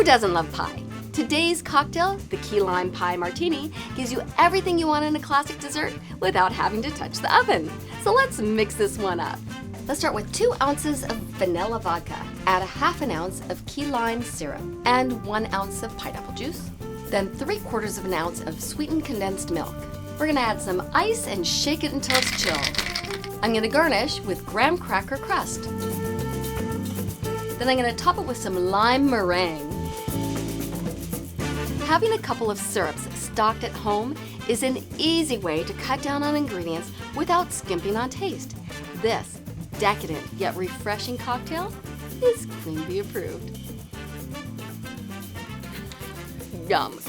doesn't love pie? Today's cocktail, the Key Lime Pie Martini, gives you everything you want in a classic dessert without having to touch the oven. So let's mix this one up. Let's start with 2 ounces of vanilla vodka. Add a half an ounce of key lime syrup and 1 ounce of pineapple juice. Then 3/4 of an ounce of sweetened condensed milk. We're gonna add some ice and shake it until it's chilled. I'm gonna garnish with graham cracker crust. Then I'm gonna top it with some lime meringue. Having a couple of syrups stocked at home is an easy way to cut down on ingredients without skimping on taste. This decadent yet refreshing cocktail is Queen Bee approved. Yum.